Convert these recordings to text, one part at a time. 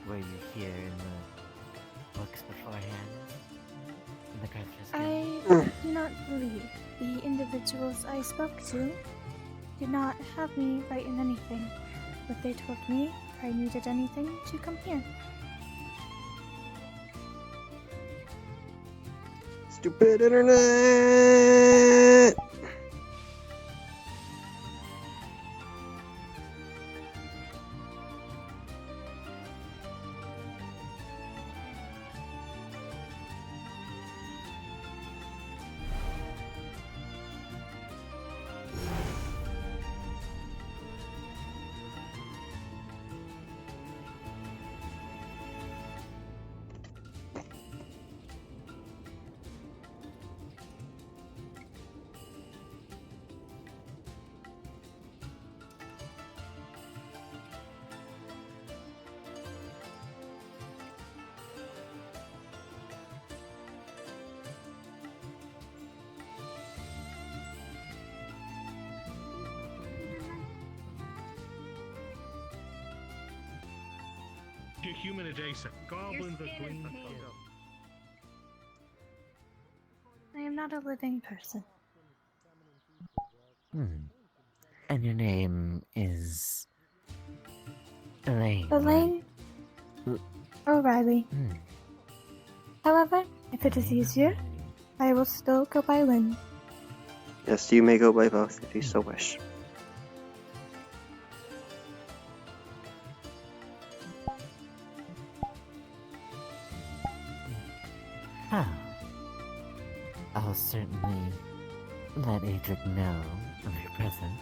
Were you here in the books beforehand? In the Crafter's I Guild? do not believe the individuals I spoke to did not have me write in anything, but they told me if I needed anything to come here. Stupid internet! Human adjacent. Goblins are green. I am not a living person. And your name is... Elaine. Elaine O'Reilly. However, if it is easier, I will still go by Lynn. Yes, you may go by both if you so wish. Oh. I'll certainly let Aether know of your presence.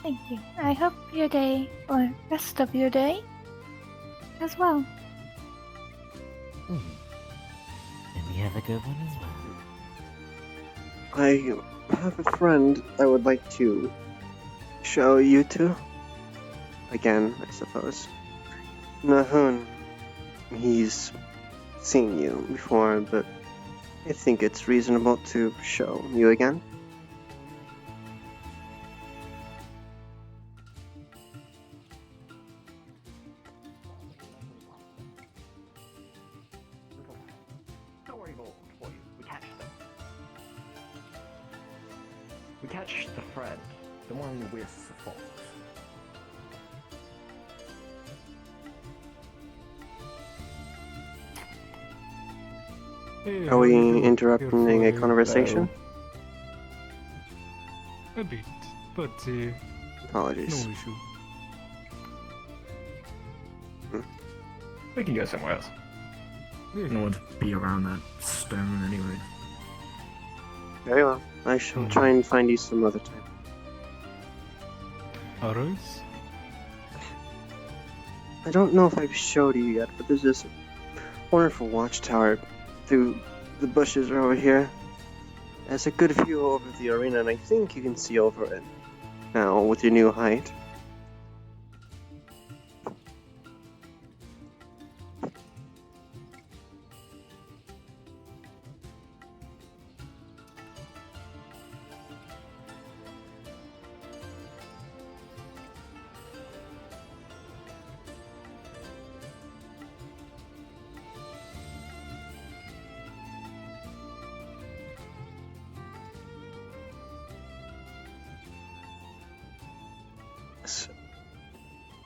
Thank you. I hope your day, or rest of your day, as well. And you have a good one as well. I have a friend I would like to show you to. Again, I suppose. Nahun. He's seen you before, but I think it's reasonable to show you again. Don't worry about what we catch them. We catch the friend, the one with the fox. Hey, Are we interrupting a conversation? A bit, but Apologies. no issue. We can go somewhere else. Yeah. No one to be around that stone anyway. Very well. I shall try and find you some other time. Arrows? I don't know if I've showed you yet, but there's this wonderful watchtower through the bushes over here. There's a good view over the arena, and I think you can see over it now with your new height.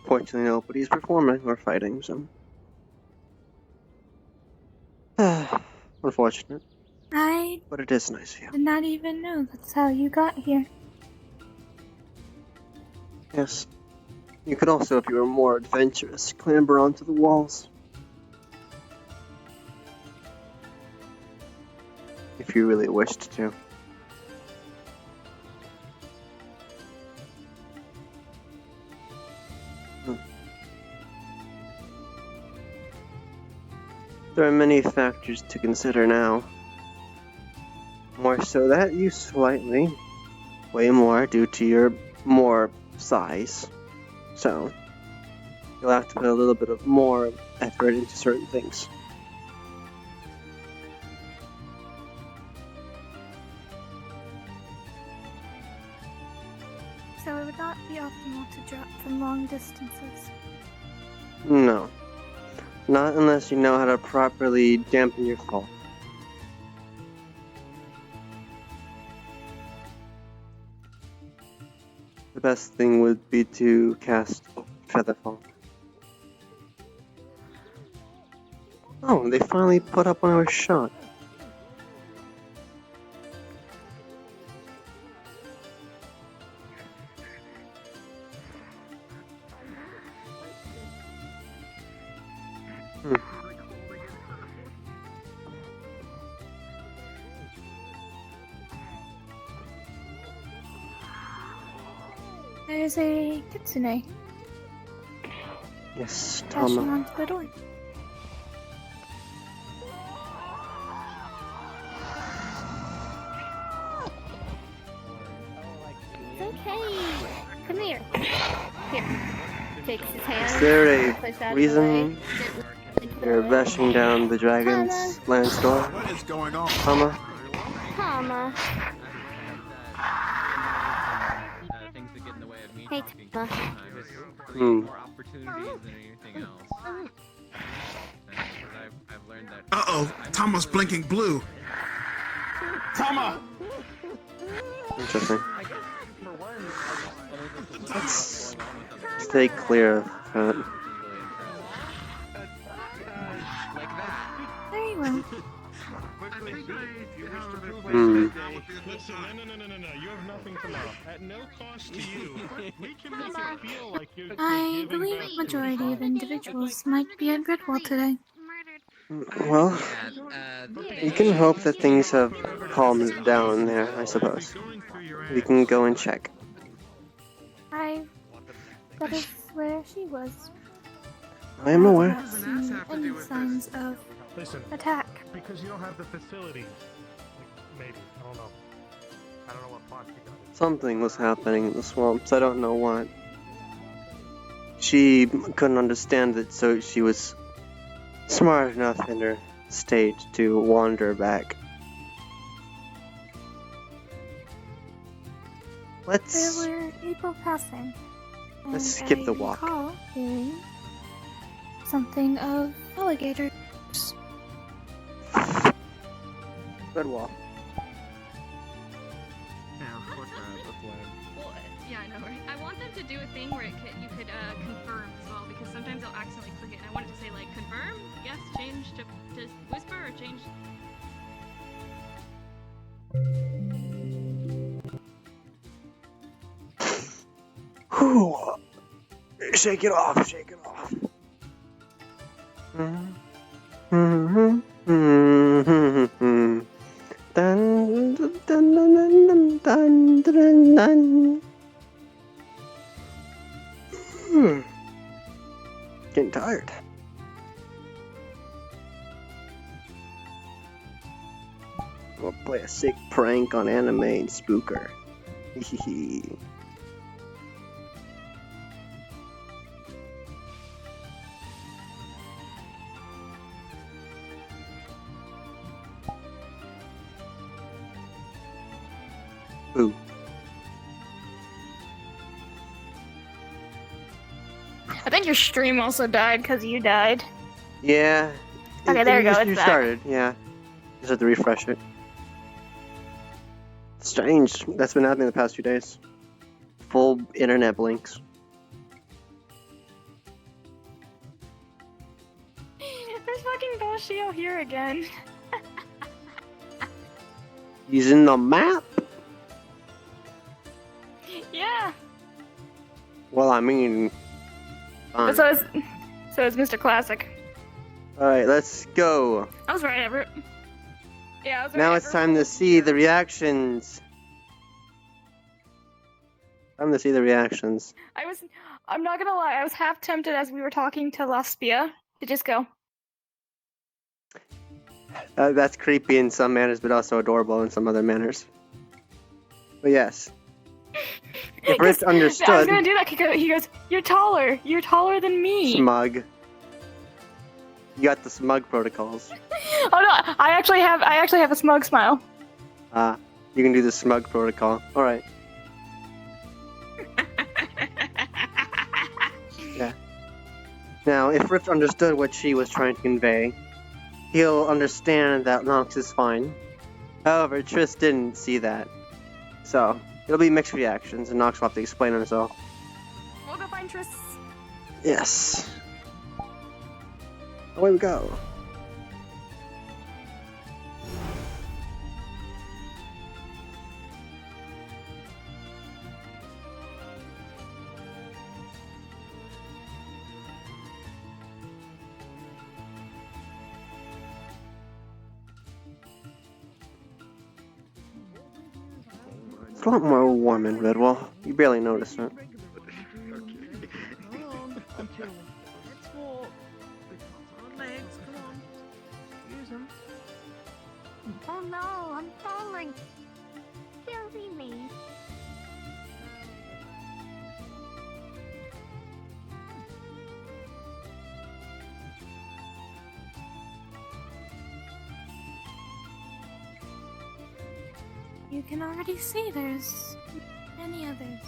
Fortunately, nobody's performing or fighting, so. Unfortunate, I but it is nice view. did not even know that's how you got here. Yes. You could also, if you were more adventurous, clamber onto the walls. If you really wished to. There are many factors to consider now. More so that you slightly weigh more due to your more size. So, you'll have to put a little bit of more effort into certain things. So it would not be optimal to drop from long distances. No. Not unless you know how to properly dampen your fall. The best thing would be to cast Featherfall. Oh, they finally put up when I was shot. There's a kitsune Yes, dashing Tama. onto the door. It's okay. Come here. Here. Takes his hand. Is there push a out of the reason way, gently put it you're away. rushing down the dragon's land's door? What is going on? Tama? Tama. Things that get in the way of me Hey, talking Tama. sometimes create Hmm. more opportunities than anything else. And I've learned that. Uh-oh, Tama's blinking blue. Tama! Interesting. I guess for one, I just Let's going on with other stay clear of that. people is really interesting. Like that. Very well. Hmm. Listen, no. You have nothing to love. At no cost to you, we can make it feel like you're I giving believe back the to majority us. of individuals might be at Gridwall today. Well, you can hope that things have calmed down there, I suppose. Going through your We can go and check. That is where she was. I am I aware. have not seen any signs of Listen, attack. because you don't have the facilities. Maybe. I don't know. I don't know what plot you got. Something was happening in the swamps. I don't know what. She couldn't understand it, so she was smart enough in her state to wander back. There Let's were people passing. And Let's skip the I walk. recall hearing something of alligators. Redwall. Well, yeah, I know, right? I want them to do a thing where you could confirm as well, because sometimes they'll accidentally click it, and I want it to say, like, confirm, yes, change to whisper, or change... Whew. Shake it off, shake it off. Dun, dun, dun, dun, dun, dun, dun. Getting tired. We'll play a sick prank on anime and spooker. Hehehe. Boo. I think your stream also died because you died. Yeah. Okay, there you go, just it's back. restarted, yeah. Just have to refresh it. Strange. That's been happening the past few days. Full internet blinks. There's fucking Boshio here again. He's in the map? Yeah. Well, I mean... fine. So is Mr. Classic. Alright, let's go. I was right, Everett. Yeah, I was right. Now it's time to see the reactions. Time to see the reactions. I'm not gonna lie, I was half tempted as we were talking to Laspia to just go. That's creepy in some manners, but also adorable in some other manners. But yes. If Rich I was understood, gonna do that. He goes, "You're taller. You're taller than me." smug. You got the smug protocols. Oh no, I actually have a smug smile. You can do the smug protocol. Alright. Yeah. Now, if Rift understood what she was trying to convey, he'll understand that Nox is fine. However, Triss didn't see that. So, it'll be mixed reactions, and Nox will have to explain himself. We'll go find Triss. Yes. Away we go. It's a lot more warm in Redwall. You barely notice it. I'm chilling. Let's walk. On legs, come on. Use them. Oh no, I'm falling. Silly me. You can already see there's many others.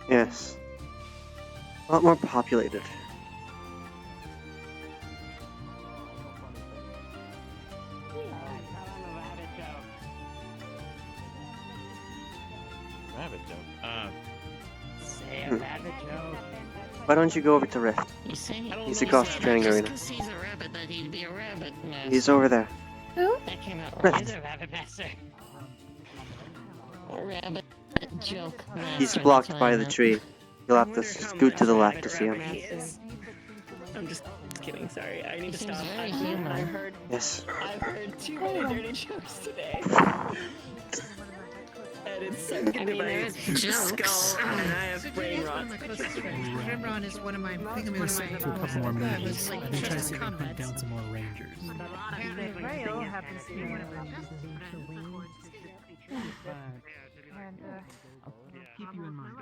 Yes. A lot more populated. Rabbit joke. Say Hmm. a rabbit joke. Why don't you go over to Rift? You say He's across the training arena. because he's a rabbit that he'd be a rabbit master. He's over there. Who? That came out Rift. right. He's a rabbit master. A rabbit joke master. He's blocked by the tree. You'll have to scoot to the left to see him. I'm just kidding. Sorry, I need He to seems stop. very I've human. heard. Yes. I've heard too many dirty jokes today. And it's sunk into my there's skull, jokes. and I have brain rot. Rimron is one of my. I think I'm gonna say To a couple more that minutes. was like I've been trying to see if I can comrades. hunt down some more rangers. Rail happens to be one of them. I'll keep you in mind.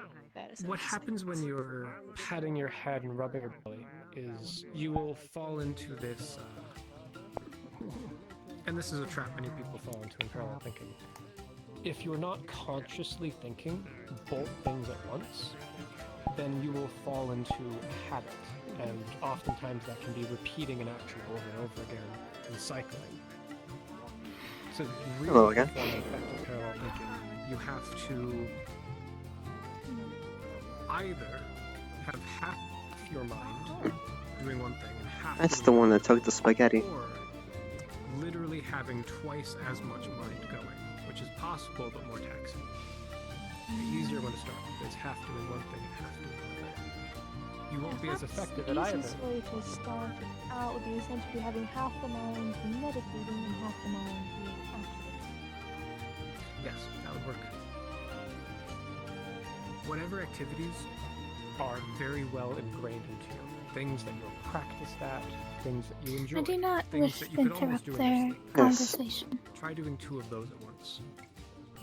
What happens when you're patting your head and rubbing your belly is you will fall into this, and this is a trap many people fall into in parallel thinking. If you're not consciously thinking both things at once, then you will fall into a habit, and oftentimes that can be repeating an action over and over again and cycling. So really Hello again. perform effective parallel thinking, you have to either have half your mind doing one thing and half That's doing the one that took the spaghetti. or literally having twice as much mind going, which is possible but more taxing. The easier one to start with is half doing one thing and half doing another. You won't be as effective at The either. easiest way to start out would be essentially having half the mind meditating and half the mind being active. Yes, that would work. Whatever activities are very well ingrained into you, things that you're practiced at, things that you enjoy, I do not things wish that to you could almost interrupt do in their your sleep. conversation. Try doing 2 of those at once.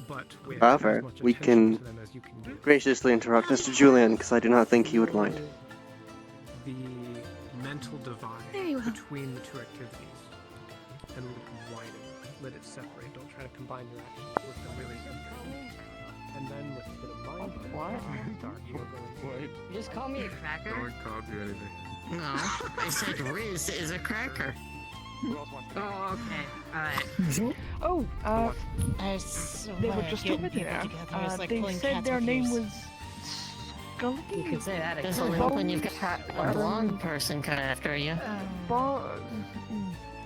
But with However, as much we attention can to them as you can give. graciously interrupt Mr. Julian because I do not think he would mind. The mental divide Very well. between the 2 activities and let it widen, let it separate. Don't try to combine your actions with them really. And then with a bit of mind, What? you are going. You just call me a cracker? No one called you anything. No, I said Riz is a cracker. Oh, okay. Alright. Oh, They were just over there. They said their name was Skulky. You can say that Does again. it help when you've got a blonde person coming after you?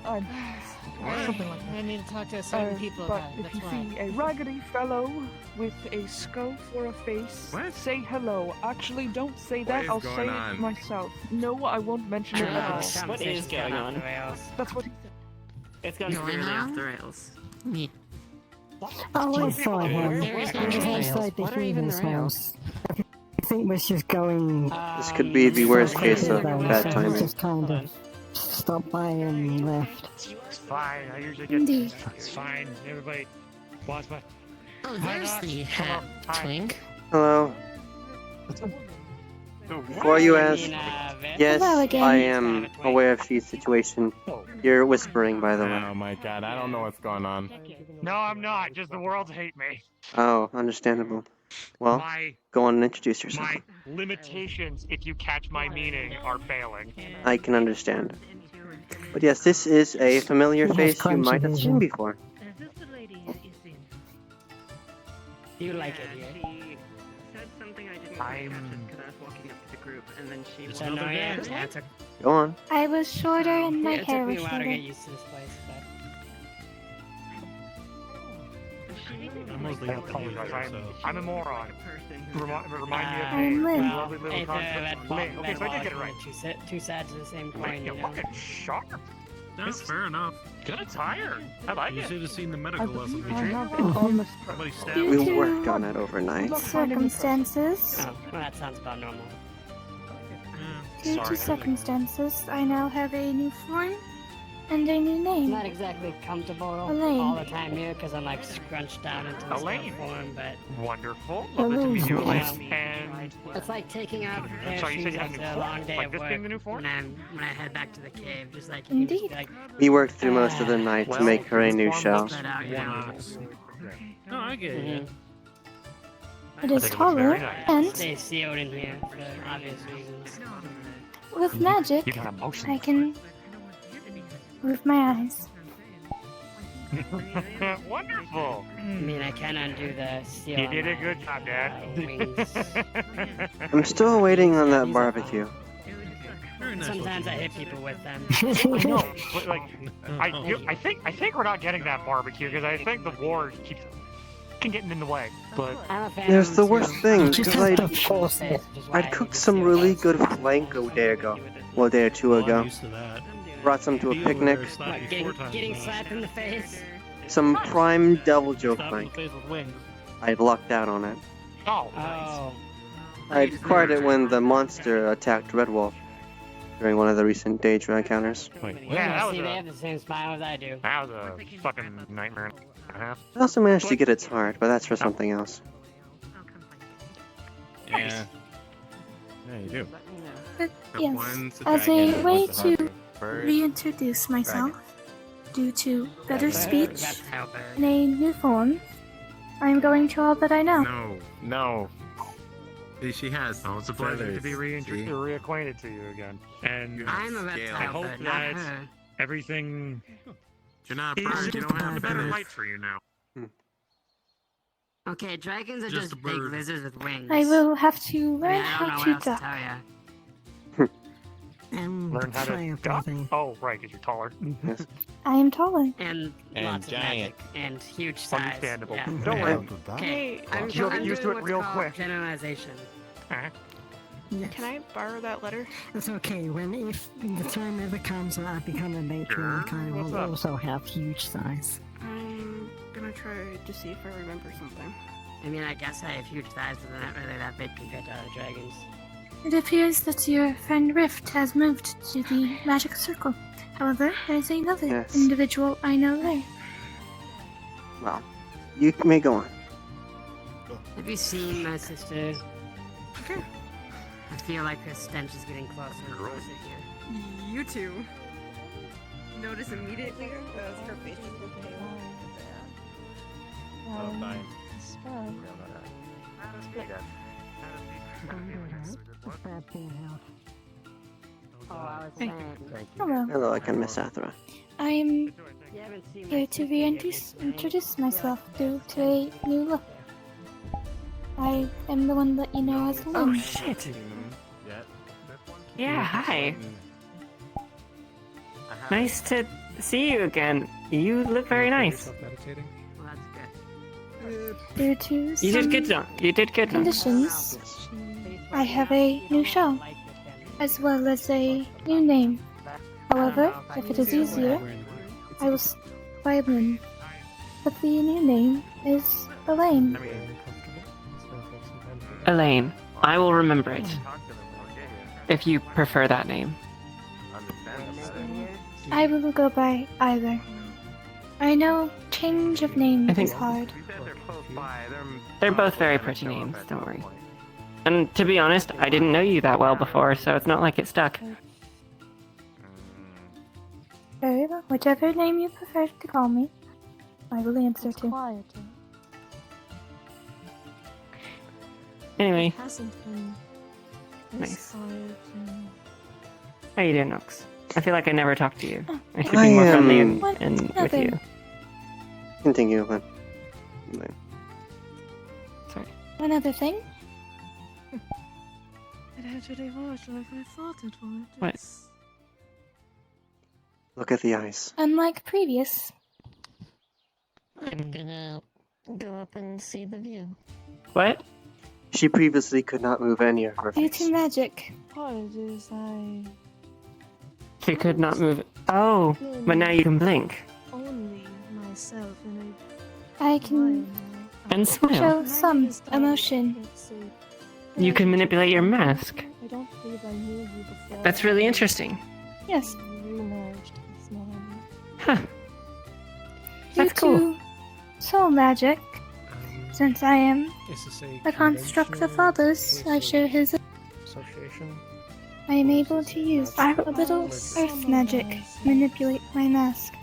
Something like that. I need to talk to certain people But about it. if That's you why. see a raggedy fellow with a skull for a face, What? say hello. Actually, don't say that. is I'll going say on? it myself. No, I won't mention it at all. What is going on? That's what he said. It's gone Going clearly on? off the rails. Me. Oh, I saw him. There is no He was rails. outside the What are even the heathen's house. I think we're just going. This could be the worst case of bad timing. Just kind of stopped by and left. It's fine. I usually get. Indeed. It's fine. Everybody, watch my. Oh, there's the hat, Twink. Hello. Before you ask, yes, Hello again. I am aware of She's situation. You're whispering, by the way. Oh my god, I don't know what's going on. No, I'm not. Just the world hate me. Oh, understandable. Well, My go on and introduce yourself. my limitations, if you catch my meaning, are failing. I can understand. But yes, this is a familiar He has face you crunchy might have seen vision. before. Is this the lady you've seen? You like it here? She said something I didn't quite catch it because I was walking up to the group, and then she. So no, yeah, it took, Go on. I was shorter and my yeah, it hair took me was a while to shorter. get used to this place, but I'm mostly apologize. I'm a moron. Remind me of I'm Lynn. lovely little Aether, concept. Lynn. Okay, so I did get it right. Two sides of the same coin, Lynn, you you're know? fucking sharp. That's fair enough. Good tired. I like You it. should have seen the medical lesson we I took. have been on the Somebody stabbed Due We us. to worked on it overnight. circumstances, Oh, well, that sounds about normal. due to circumstances, I now have a new form and a new name. Not exactly comfortable Elaine. all the time here because I'm like scrunched down into this Elaine. form, but Wonderful. Lovely to meet you, Elaine. Elaine. And it's like taking out a pair of Sorry, you said shoes you had a after new a form? long day Like of this work. being the new form? When I head back to the cave, just like you can just Indeed. be like, We worked through most of the night to Well, make her a this new form shell. looks let out, you know. No, I get it. Mhm. It is think it looks taller very nice. and, Stay sealed in here for obvious reasons. with magic, you got emotion. I can move my eyes. Wonderful. I mean, I can undo the seal. You on did a my, good job, Dad. wings. I'm still waiting on that barbecue. Very nice Sometimes I looking. hit people with them. I know, but like, I think we're not getting that barbecue because I think the war keeps getting in the way. But I'm a fan There's of the them, worst too. thing, Just because have to force it. I'd cooked some really good flank a day ago. Well, a day or two Well, I'm ago. used to that. Brought some to a Be picnic. over there, slapped What, you 4 getting, times getting a month. slapped in the face? Some prime devil joke Slapped in the flank. face with wings. I'd lucked out on it. oh, Oh. I acquired it when the monster attacked Red Wolf during one of the recent Daedra encounters. Wait, yeah, that was See, they a have the same smile as I do. fucking nightmare and a half. I also managed to get its heart, but that's for something else. Yeah. Yeah, you do. But Got yes, one's a as dragon, a way one's a to hunter. Bird. reintroduce myself, due to better Bird. speech That's how bad. and a new form, I'm going to all that I know. No. See, she has. Oh, it's a pleasure to be feathers, see? reacquainted to you again. And I'm a Scale. I hope reptile, not that her. everything You're not a is bird, you don't have a better feathers. light for you now. Okay, dragons are Just just, a big bird. lizards with wings. I will have to I learn mean, I don't how know what to else to duck. tell ya. And Learn how to fire duck? breathing. Oh, right, because you're taller. Yes. I am taller. And lots of magic. And huge size. Understandable. Yeah. Don't worry. Okay, I'm You'll get I'm used to doing it what's real called quick. Generalization. Yes. Can I borrow that letter? It's okay. If the time ever comes that I become a matriarch, I What's will up? also have huge size. I'm gonna try to see if I remember something. I mean, I guess I have huge thighs, but they're not really that big compared to other dragons. It appears that your friend Rift has moved to the magic circle. However, there's another Yes. individual I know there. Well, you may go on. Have you seen my sister? I feel like her stench is getting closer and closer here. You two notice immediately that her face is Hello. Hello, I can Miss Athra. I am You haven't seen my here to reintroduce myself due to a new look. I am the one that you know as Lynn. Oh shit. Yeah, hi. Nice to see you again. You look very nice. Meditating. Well, that's good. Due to You did some good job. You did good. conditions, I have a new show, as well as a new name. However, if it is easier, I will by Lynn. But the new name is Elaine. Elaine, I will remember it. If you prefer that name. I will go by either. I know change of name I think- is hard. They're both very pretty names, don't worry. And to be honest, I didn't know you that well before, so it's not like it stuck. Very well. Whichever name you prefer to call me, I will answer to. Anyway, It hasn't been this Nice. hard. how you doing, Nox? I feel like I never talked to you. I should I be more friendly am- and with Nothing. you. Continue, Lynn. Sorry. One other thing. It actually was like I thought it would. What? It's- Look at the eyes. Unlike previous, I'm gonna go up and see the view. What? She previously could not move any of her due face. to magic. Apologies, She could not move. Oh, but now you can blink only myself and I can and smile. show some emotion. You can manipulate your mask. I don't believe I knew you before. That's really interesting. Yes, Remerged this morning. Huh. due That's cool. to soul magic. Since I am Is this a construct of others, I share his. Association? I am able to use a little earth magic to manipulate my mask.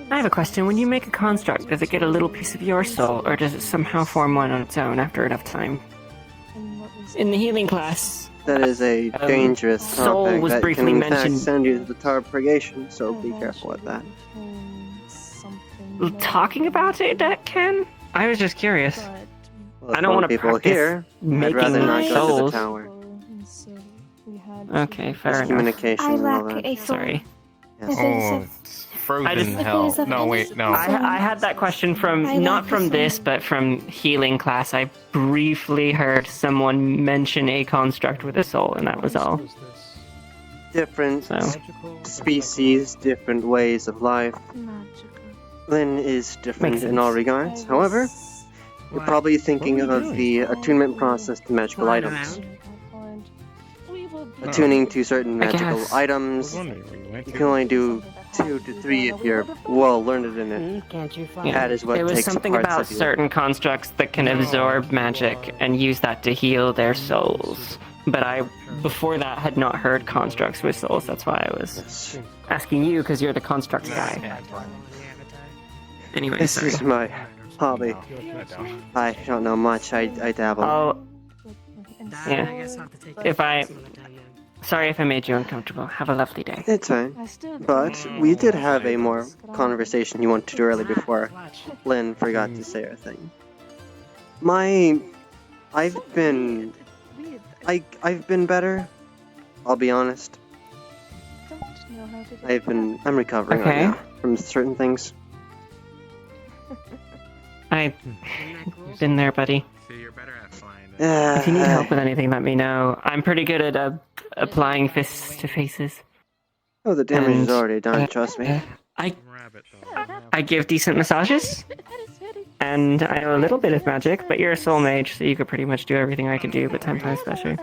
I have a question. When you make a construct, does it get a little piece of your soul, or does it somehow form one on its own after enough time? In the healing class, That is a dangerous soul topic was that briefly can in fact mentioned. send you to the Tower of Purgation, so be careful with that. Talking about it, that can? I was just curious. Well, I don't want to people practice here. I'd making rather not go to the souls. tower. Okay, fair enough. Communication I and all lack that. a soul. Sorry. If it is Oh, a- frozen I just- hell. If it is a No, wait, physical no. soul, I had that question from, I not lack a from soul. this, but from healing class. I briefly heard someone mention a construct with a soul, and that was all. Different So. species, different ways of life. Lynn is different Makes in all sense. regards. However, you're probably thinking of the attunement process to magical Flying items. around. Attuning to certain I magical guess. items. I was wondering where you went You to. can only do 2 to 3 if you're well learned in it. Can't you Yeah. That is what There was takes something parts about of you. certain constructs that can absorb magic and use that to heal their souls. But I, before that, had not heard constructs with souls. That's why I was Yes. asking you, because you're the construct guy. Anyway, This sorry. is my hobby. I don't know much. I dabble. Oh, I guess I'll have to take if it I... some other time, yeah. Sorry if I made you uncomfortable. Have a lovely day. It's fine. But we did have a more conversation you wanted to do earlier before Lynn forgot to say her thing. I've been better. I'll be honest. I'm recovering right Okay. now from certain things. I've been there, buddy. See, you're better at flying. If you need help with anything, let me know. I'm pretty good at applying fists to faces. Oh, the damage is And, already done, trust me. I give decent massages, and I know a little bit of magic, but you're a soul mage, so you could pretty much do everything I could do, but 10 times better.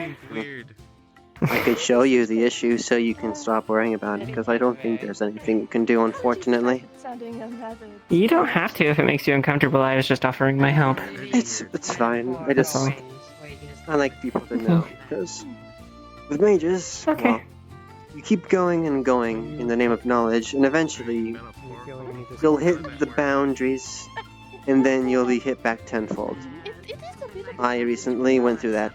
I could show you the issue so you can stop worrying about it, because I don't think there's anything you can do, unfortunately. You don't have to if it makes you uncomfortable. I was just offering my help. It's fine. I That's just all. I like people to know, because with mages, well, you keep going and going in the name of knowledge, and eventually you'll hit the boundaries, and then you'll be hit back tenfold. I recently went through that.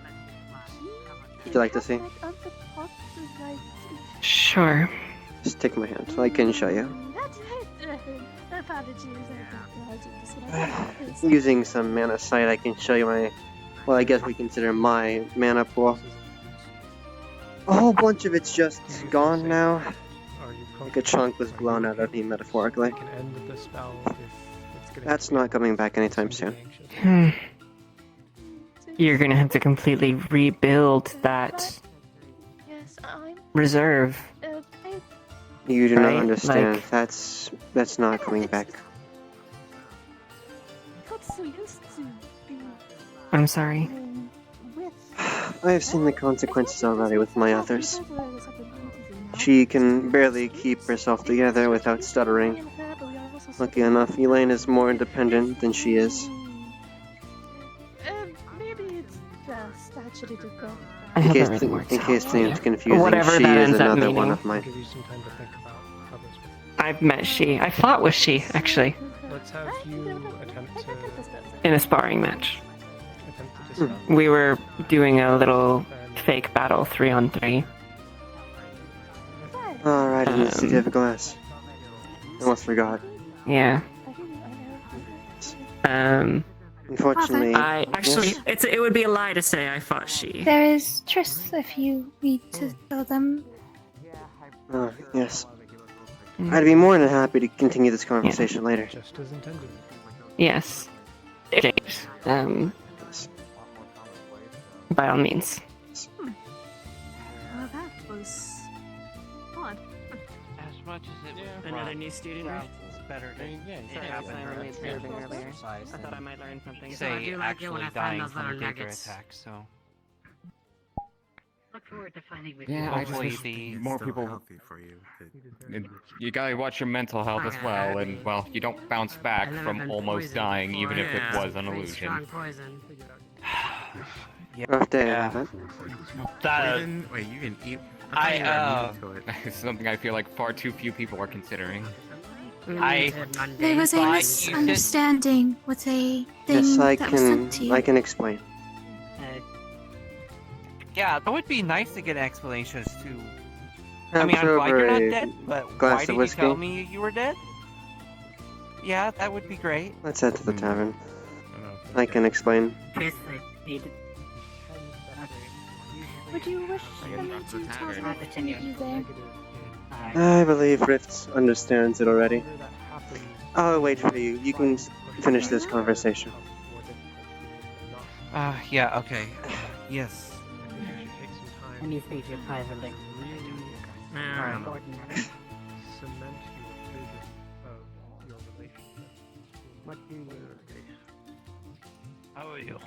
Would you like to see? Sure. Just take my hand, I can show you. Using some mana sight, I can show you my, well, I guess we consider my mana pool. A whole bunch of it's just gone now. Like a chunk was blown out of me, metaphorically. That's not coming back anytime soon. You're gonna have to completely rebuild that reserve. You do not Right, understand. like- That's not coming back. I'm sorry. I have seen the consequences already with my others. She can barely keep herself together without stuttering. Lucky enough, Elaine is more independent than she is. Maybe it's just actually to go. I In hope case, everything works in out case for things you. confusing, Whatever she that is ends up another one meaning. of mine. I've met she. I fought with she, actually, Let's have you attempt to in a sparring match. attempt to We were doing a little fake battle 3-on-3. Alright, in the City of Glass. Almost forgot. Yeah. Unfortunately, I actually, yes? it would be a lie to say I fought she. There is Triss if you need to tell them. Yes. I'd be more than happy to continue this conversation later. Just as intended. Yes. By all means. Well, that was odd. As much as it Another new student. It's better to Sorry, I roommate's leaving earlier. I thought I might learn something. So I say do like it when actually I find dying those from a little Gator nuggets. attack, so... Look forward to finding with Yeah, I just Hopefully wish the- more people. And you gotta watch your mental health as well, and well, you don't bounce back I've never from been almost poisoned dying, before. even if it Yeah. was an Pretty illusion. strong poison. Rough day, haven't? Wait, you can eat. It's something I feel like far too few people are considering. There was a misunderstanding with a thing Yes, I that was sent to you. explain. Yeah, that would be nice to get an explanation as to... I Have mean, I'm glad you're not a dead, but glass why of did you whiskey? tell me you were dead? Yeah, that would be great. Let's head to the tavern. I can explain. Would you wish for me to tell Rift to meet you there? I believe Rift understands it already. I'll wait for you. You can finish this conversation. Yeah, okay. Yes. Let me speak to you privately. Cement your vision of your relationship. What do you How are you?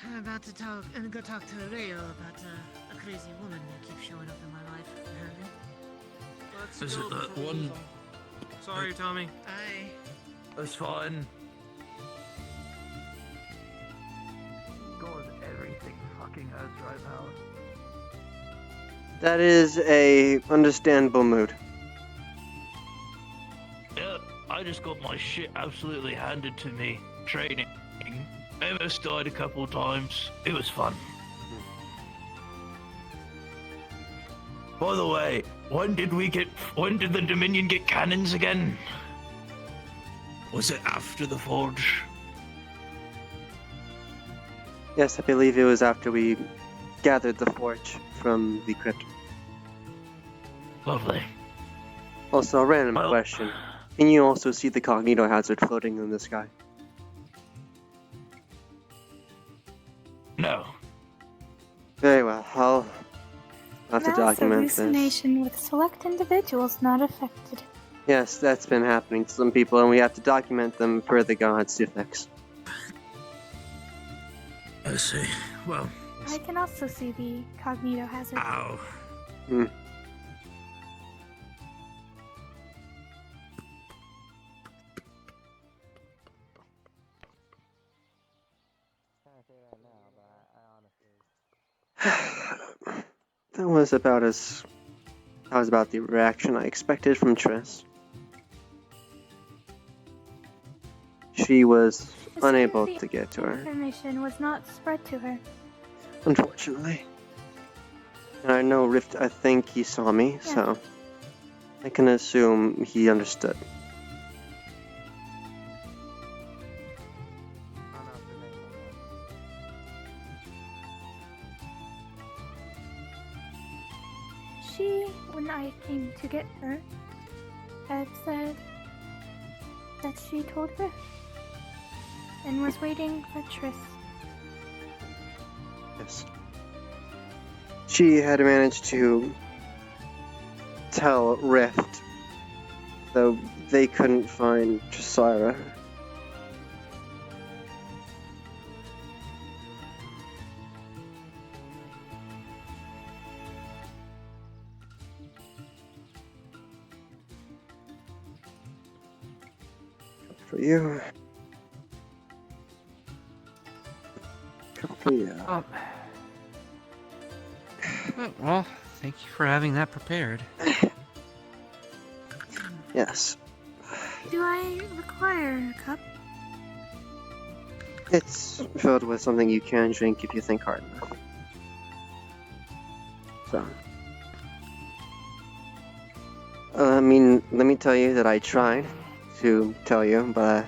I'm about to talk and go talk to Rio about a crazy woman that keeps showing up in my life, apparently. Is it that one? Sorry, Tommy. That's fine. God, everything fucking hurts right now. That is a understandable mood. Yeah, I just got my shit absolutely handed to me. Training. MS died a couple times. It was fun. By the way, when did the Dominion get cannons again? Was it after the Forge? Yes, I believe it was after we gathered the forge from the crypt. Lovely. Also, a random question. Can you also see the cognito hazard floating in the sky? No. Very well, I'll have to Mass document this. hallucination with select individuals not affected. Yes, that's been happening to some people, and we have to document them for the gods to fix. I see. Well. I can also see the cognito hazard. Ow. Hmm. That was about the reaction I expected from Triss. She was unable to get to her, Information was not spread to her. unfortunately. And I know Rift, I think he saw me, so I can assume he understood. She, when I came to get her, had said that she told Rift and was waiting for Triss. Yes. She had managed to tell Rift, though they couldn't find Trissara. For you. For you. Well, thank you for having that prepared. Yes. Do I require a cup? It's filled with something you can drink if you think hard enough. So, I mean, let me tell you that I tried to tell you, but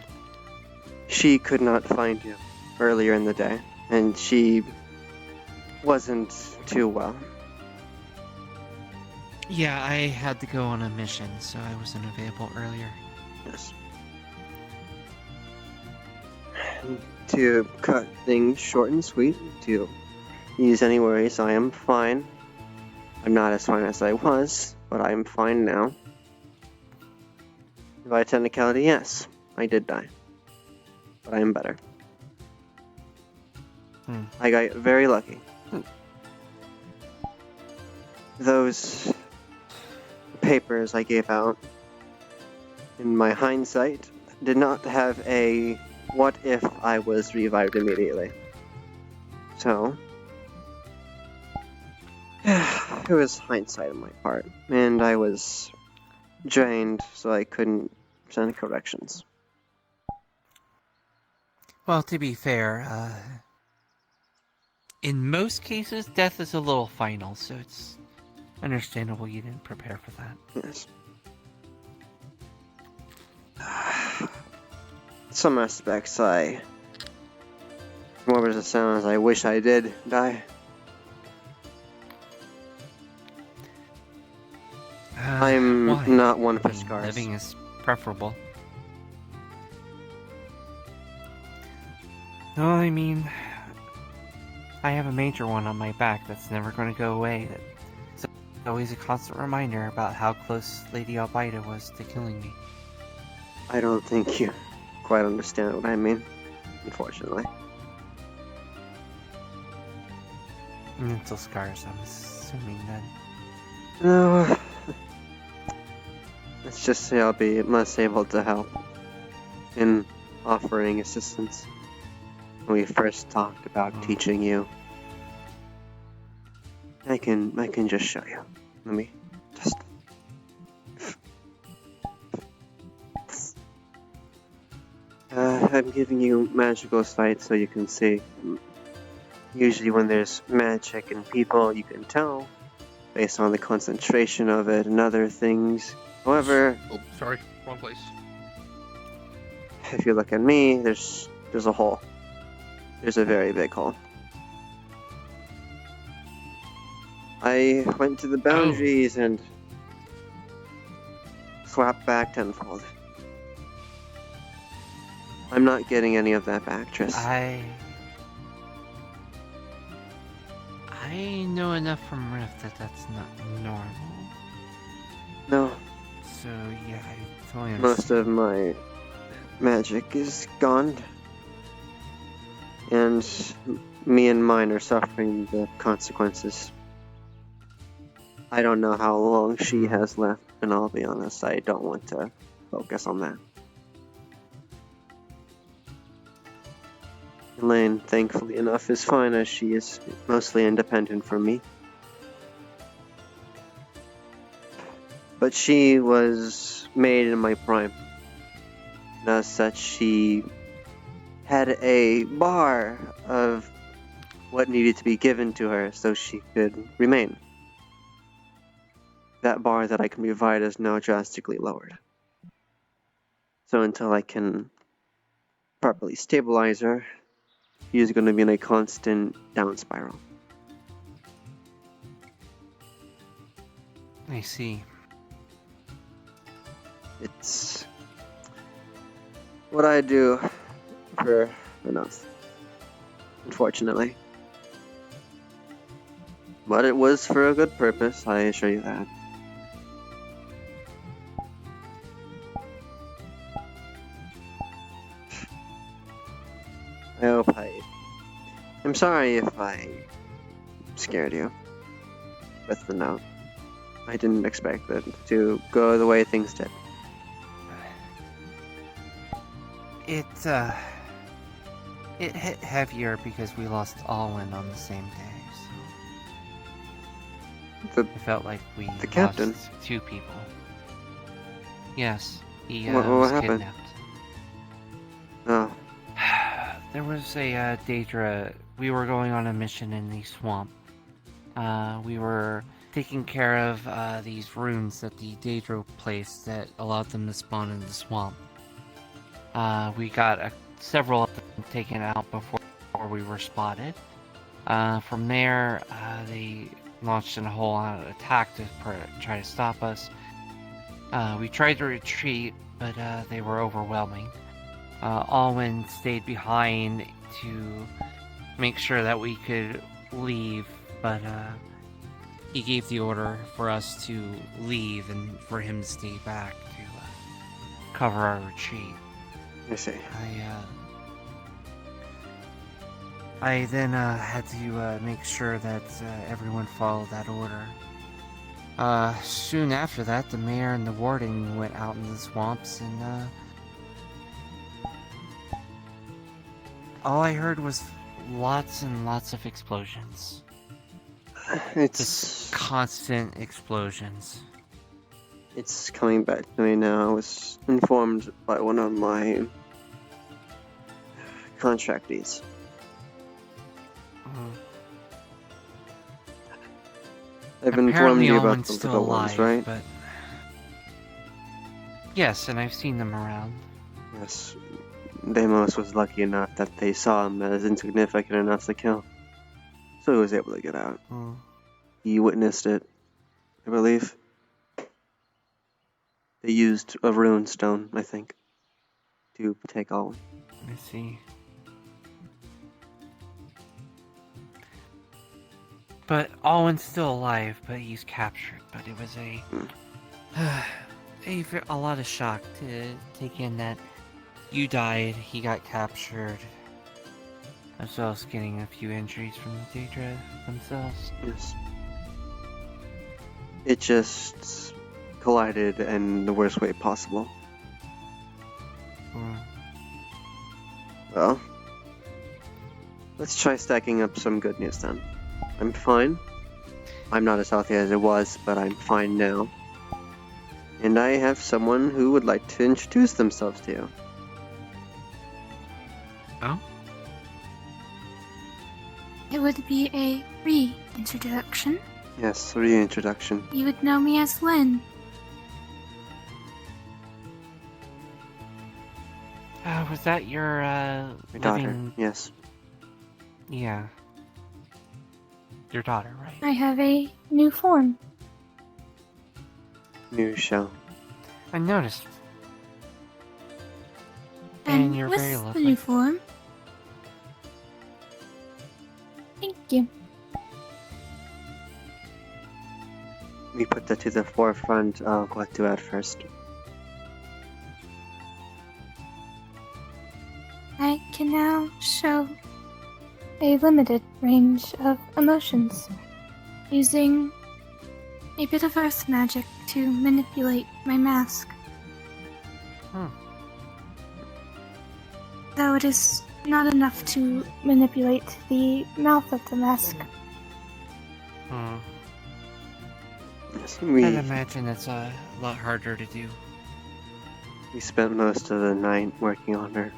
she could not find you earlier in the day, and she wasn't too well. Yeah, I had to go on a mission, so I wasn't available earlier. Yes. To cut things short and sweet, to ease any worries, I am fine. I'm not as fine as I was, but I am fine now. By technicality, yes, I did die. But I am better. I got very lucky. Those papers I gave out, in my hindsight, did not have a what if I was revived immediately. So, it was hindsight on my part, and I was drained, so I couldn't send corrections. Well, to be fair, in most cases, death is a little final, so it's understandable you didn't prepare for that. Yes. Some aspects, morbid as it sounds, I wish I did die. I'm why? not one for scars. Living is preferable. No, I mean, I have a major one on my back that's never going to go away. It's always a constant reminder about how close Lady Albaida was to killing me. I don't think you quite understand what I mean, unfortunately. Mental scars, I'm assuming then. No. Let's just say I'll be less able to help in offering assistance. When we first talked about teaching you, I can just show you. Let me just. I'm giving you magical sight so you can see. Usually when there's magic in people, you can tell based on the concentration of it and other things. However... Oh, sorry. Wrong place. If you look at me, there's a hole. There's a very big hole. I went to the boundaries and slapped back tenfold. I'm not getting any of that back, Triss. I know enough from Rift that that's not normal. No. So, yeah, I totally understand. Most of my magic is gone. And me and mine are suffering the consequences. I don't know how long she has left, and I'll be honest, I don't want to focus on that. Elaine, thankfully enough, is fine as she is mostly independent from me. But she was made in my prime. And as such, she had a bar of what needed to be given to her so she could remain. That bar that I can provide is now drastically lowered. So until I can properly stabilize her, she is going to be in a constant down spiral. I see. It's what I do for enough, unfortunately. But it was for a good purpose, I assure you that. I hope I'm sorry if I scared you with the note. I didn't expect it to go the way things did. It hit heavier because we lost Alwyn on the same day, so... It felt like we the captain? lost two people. Yes, he what was happened? kidnapped. Oh. there was a Daedra. We were going on a mission in the swamp. We were taking care of these runes that the Daedra placed that allowed them to spawn in the swamp. We got several of them taken out before we were spotted. From there, they launched a whole attack to try to stop us. We tried to retreat, but they were overwhelming. Alwyn stayed behind to make sure that we could leave, but he gave the order for us to leave and for him to stay back to cover our retreat. I see. I then had to make sure that everyone followed that order. Soon after that, the mayor and the warden went out into the swamps, and all I heard was lots and lots of explosions. Just constant explosions. It's coming back to me now. I was informed by one of my contractees. I've informed you about the little ones, right? But... Yes, and I've seen them around. Yes. Deimos was lucky enough that they saw him as insignificant enough to kill. So he was able to get out. He witnessed it, I believe. They used a rune stone, I think, to take Alwyn. I see. But Alwyn's still alive, but he's captured. But it was a lot of shock to take in that you died, he got captured, as well as getting a few injuries from the Daedra themselves. Yes. It just collided in the worst way possible. Well, let's try stacking up some good news then. I'm fine. I'm not as healthy as I was, but I'm fine now. And I have someone who would like to introduce themselves to you. Oh? It would be a reintroduction. Yes, reintroduction. You would know me as Lynn. Was that your daughter? Yes. Yeah. Your daughter, right? I have a new form. New show. I noticed. And you're with very the lovely. new form. Thank you. We put that to the forefront of what to add first. I can now show a limited range of emotions, using a bit of earth magic to manipulate my mask. Though it is not enough to manipulate the mouth of the mask. Yes, I'd imagine it's a lot harder to do. We spent most of the night working on her.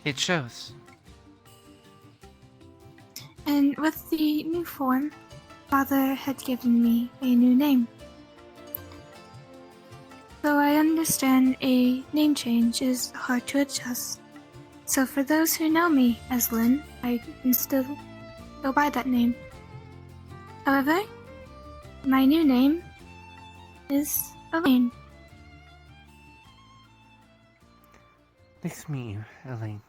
It shows. And with the new form, Father had given me a new name. Though I understand a name change is hard to adjust, so for those who know me as Lynn, I can still go by that name. However, my new name is Elaine. Nice to meet you, Elaine.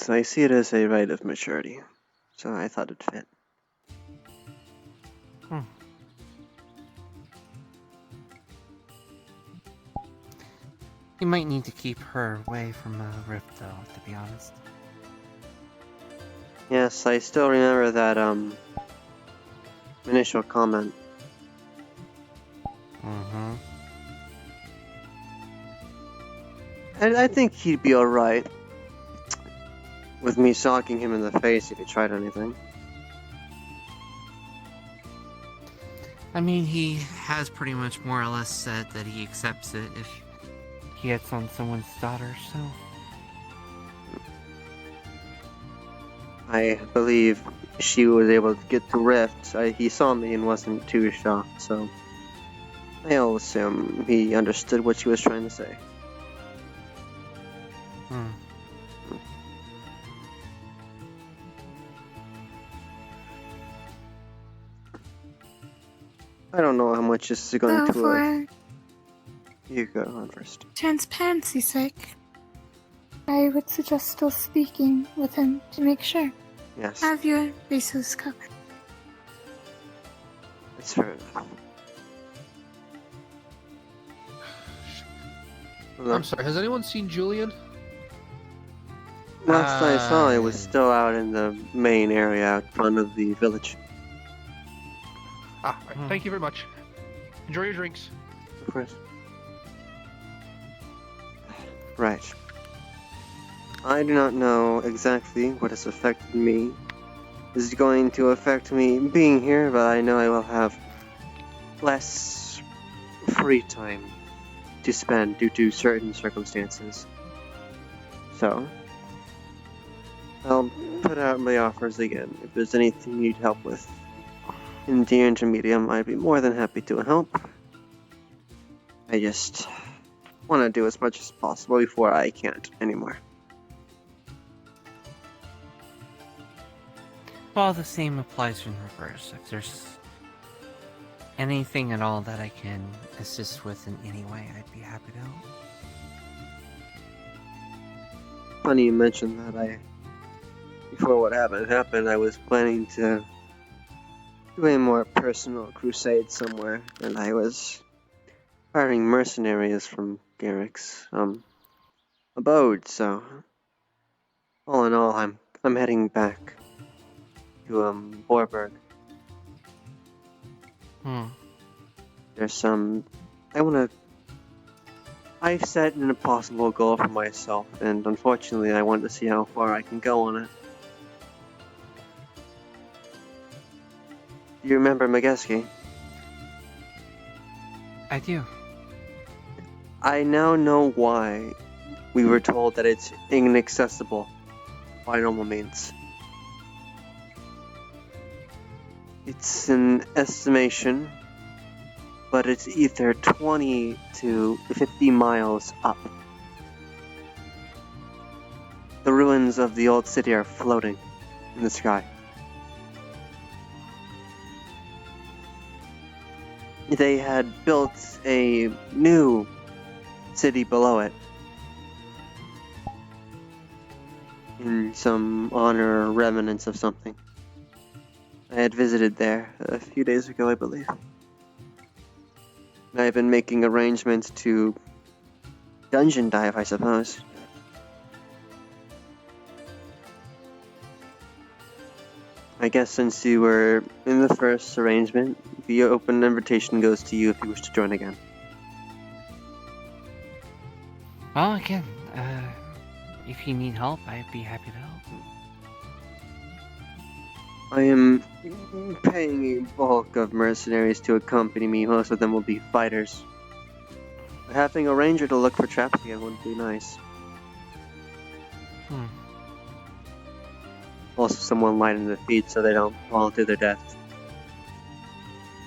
I see it as a rite of maturity, so I thought it'd fit. You might need to keep her away from Rift, though, to be honest. Yes, I still remember that, initial comment. And I think he'd be alright with me socking him in the face if he tried anything. I mean, he has pretty much more or less said that he accepts it if he hits on someone's daughter, so... I believe she was able to get the rift. He saw me and wasn't too shocked, so I'll assume he understood what she was trying to say. I don't know how much this is going Well, to for You go on first. transparency's sake, I would suggest still speaking with him to make sure. Yes. Have your bases covered. That's fair enough. I'm sorry, has anyone seen Julian? Last I saw, I was still out in the main area out front of the village. Right, thank you very much. Enjoy your drinks. Of course. Right. I do not know exactly what has affected me. This is going to affect me being here, but I know I will have less free time to spend due to certain circumstances. So, I'll put out my offers again. If there's anything you need help with in the intermedium, I'd be more than happy to help. I just want to do as much as possible before I can't anymore. Well, the same applies in reverse. If there's anything at all that I can assist with in any way, I'd be happy to help. Funny you mentioned that. Before what happened, I was planning to do a more personal crusade somewhere, and I was hiring mercenaries from Garrick's abode. So, all in all, I'm heading back to Borberg. There's some. I've set an impossible goal for myself, and unfortunately, I want to see how far I can go on it. Do you remember Mageski? I do. I now know why we were told that it's inaccessible by normal means. It's an estimation, but it's either 20 to 50 miles up. The ruins of the old city are floating in the sky. They had built a new city below it in some honor or remnants of something. I had visited there a few days ago, I believe. And I've been making arrangements to dungeon dive, I suppose. I guess since you were in the first arrangement, the open invitation goes to you if you wish to join again. Well, again, if you need help, I'd be happy to help. I am paying a bulk of mercenaries to accompany me. Most of them will be fighters. Having a ranger to look for traps again would be nice. Also someone light in the feet so they don't fall to their death.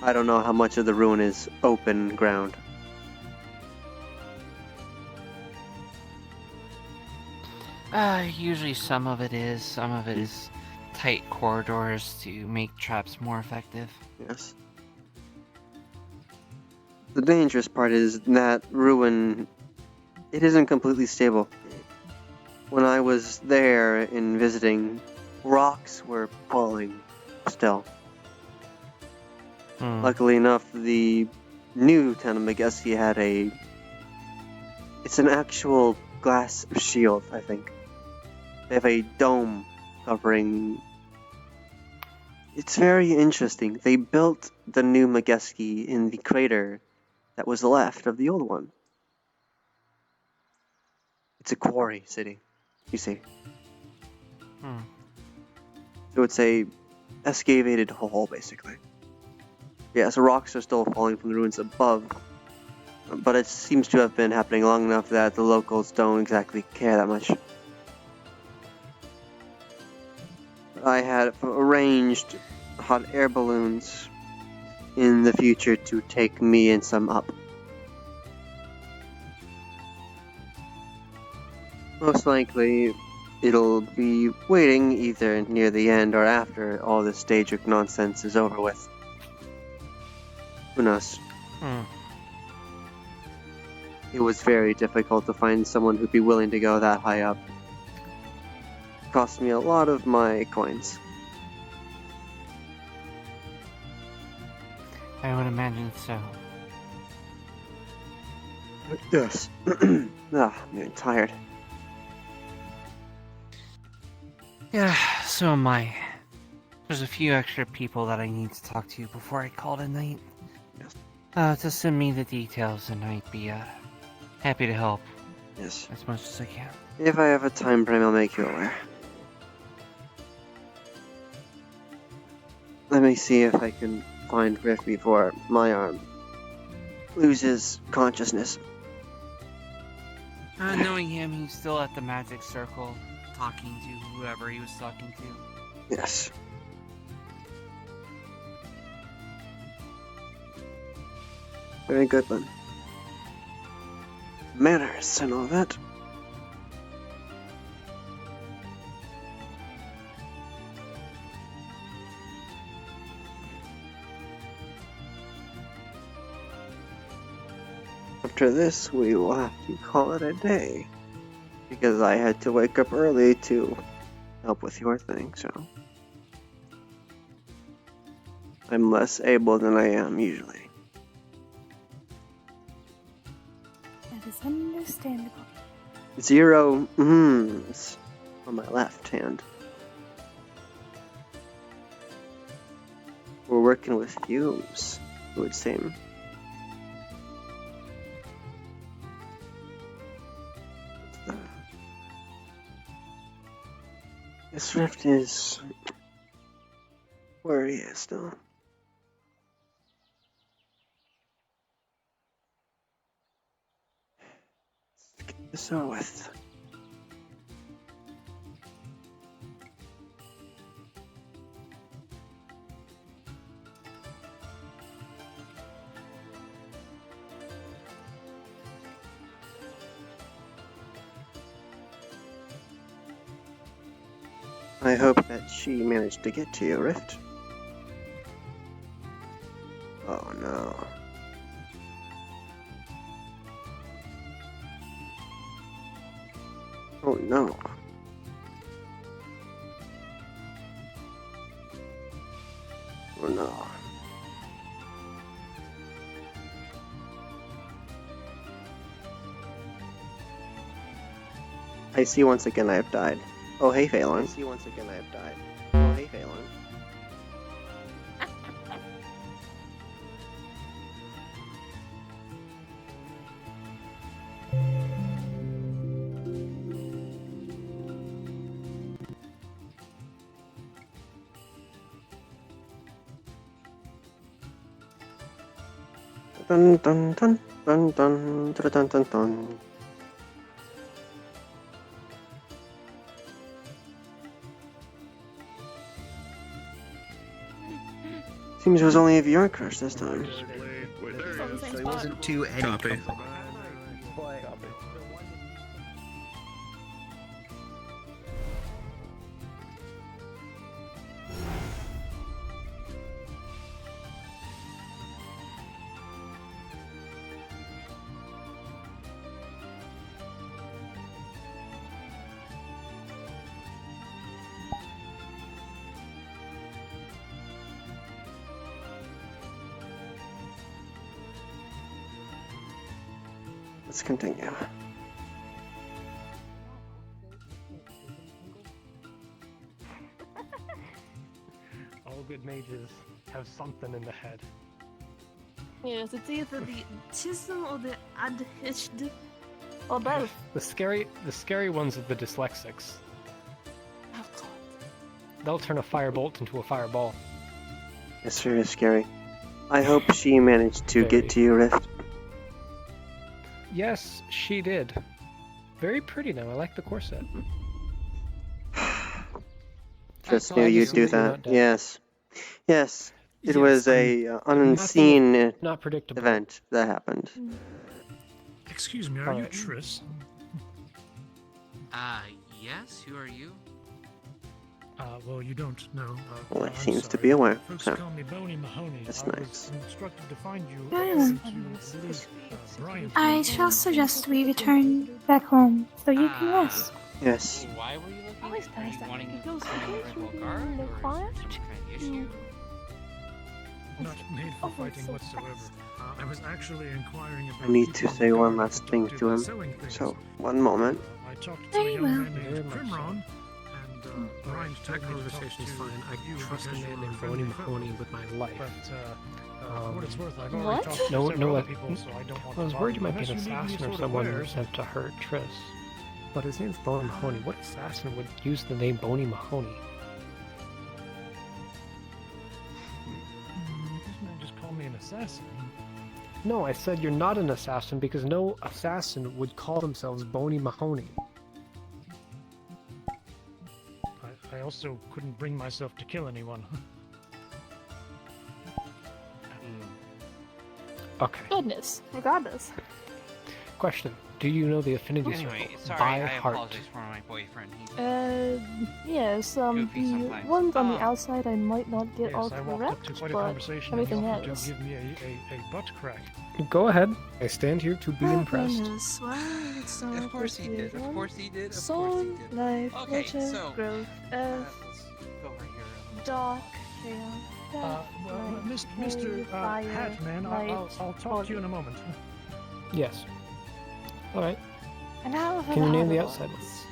I don't know how much of the ruin is open ground. Usually some of it is tight corridors to make traps more effective. Yes. The dangerous part is that ruin, it isn't completely stable. When I was there in visiting, rocks were falling still. Luckily enough, the new town of Mageski had it's an actual glass shield, I think. They have a dome covering. It's very interesting. They built the new Mageski in the crater that was left of the old one. It's a quarry city, you see. So it's a excavated hole, basically. Yes, rocks are still falling from the ruins above, but it seems to have been happening long enough that the locals don't exactly care that much. I had arranged hot air balloons in the future to take me and some up. Most likely, it'll be waiting either near the end or after all this Daedric nonsense is over with. Who knows? It was very difficult to find someone who'd be willing to go that high up. It cost me a lot of my coins. I would imagine so. Yes. I'm getting tired. Yeah, so am I. There's a few extra people that I need to talk to before I call it a night. Yes. To send me the details, and I'd be happy to help. Yes. As much as I can. If I have a time frame, I'll make you aware. Let me see if I can find Rift before my arm loses consciousness. Knowing him, he's still at the magic circle, talking to whoever he was talking to. Yes. Very good then. Manners and all that. After this, we will have to call it a day. Because I had to wake up early to help with your thing, so. I'm less able than I am usually. That is understandable. 0 mhms on my left hand. We're working with fumes, it would seem. This rift is where he is though. Let's get this over with. I hope that she managed to get to you, Rift. Oh no. Oh no. Oh no. I see once again I have died. Oh hey Phelan. I see once again I have died. Oh hey Phelan. Dun dun dun dun dun dun dun dun dun. Seems it was only a VR crush this time. So he wasn't too Copy. Let's continue. All good mages have something in the head. Yes, it's either the autism or the adhd, or both. The scary ones are the dyslexics. Oh god. They'll turn a firebolt into a fireball. It's very scary. I hope she managed to get to you, Rift. Yes, she did. Very pretty now. I like the corset. Just knew you'd do that. Yes. Yes. It Yes, was a unseen not predictable event that happened. Excuse me, are you Triss? Yes, who are you? Well, you don't know. Well, he I'm seems to sorry. be aware. Folks So. call me Boney Mahoney. That's I nice. was instructed to find you. Brian. I shall suggest we return back home so you can rest. Yes. Why were you looking? Always Were nice you that wanting it goes to join the rental guard, in the or is quiet. there some kind of issue? Not made for fighting whatsoever. I was actually inquiring about I need to people say who one go last thing to to the him. selling things. So, one moment. I talked to Very a young well. man named Primron, and Brian That told me to conversation is talk fine. to I you trust a because man you're named friendly Boney fellow. Mahoney with my life. But, for what it's worth, I've What? already talked to No, several no, other people, so I don't want I was to worried you bother might be an unless you need any assassin or sort of someone wares. sent to hurt Triss. But his name's Boney Mahoney. What assassin would use the name Boney Mahoney? This man just called me an assassin. No, I said you're not an assassin because no assassin would call themselves Boney Mahoney. I also couldn't bring myself to kill anyone. Okay. Goodness, regardless. Question: do you know the affinity Anyway, circle sorry, by I heart? apologize for my boyfriend. He's Yes, goofy the sometimes. ones on the outside I might not get Yes, all I walked up correct, to quite a but conversation everything and he offered else. to give me a butt crack. Go ahead. I stand here to be impressed. Goodness, well, let's start Of course with he did. the Of one. course he did. Of course Soul, he did. life, Okay, nature, so growth, earth, let's go over here. dark, chaos, death, Well, light, Mr. fire, Hatman, light, I'll talk to you in a moment. Yes. All right. And now for Can you the name the harder outside ones.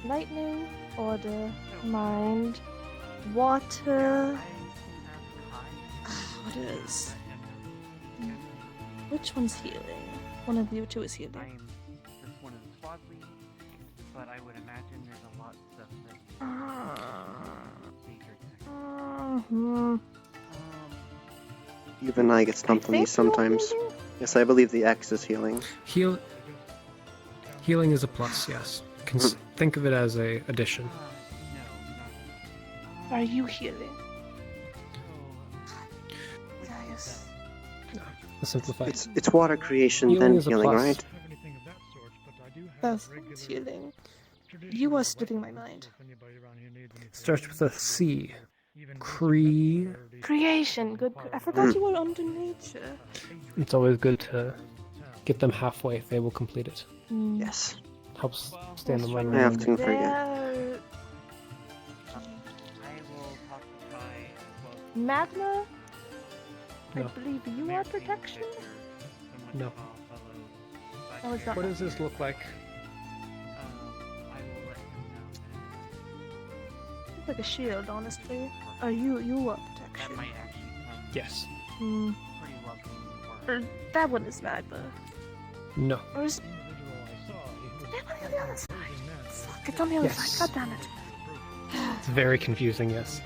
Lightning, order, mind, water. What is? Which one's healing? One of you two is healing. I'm just one of the squad leads, but I would imagine there's a lot of stuff that Mhm. Even I get stumped on these sometimes. Yes, I believe the X is healing. Healing is a plus. Yes. Think of it as a addition. Are you healing? Yes. To simplify. It's water creation Healing then is a healing, plus. right? That's healing. You are splitting my mind. Starts with a C. Creation. Good. I forgot you were under nature. It's always good to get them halfway. They will complete it. Yes. Helps stay in the mind. I often forget. There- Magma. I No. believe you are protection. No. Oh, it's not. What does this look like? It's like a shield, honestly. Are you are protection? Yes. Hmm. Or that one is magma. No. Or is that one on the other side? Fuck, it's on the other Yes. side. God damn it. It's very confusing. Yes.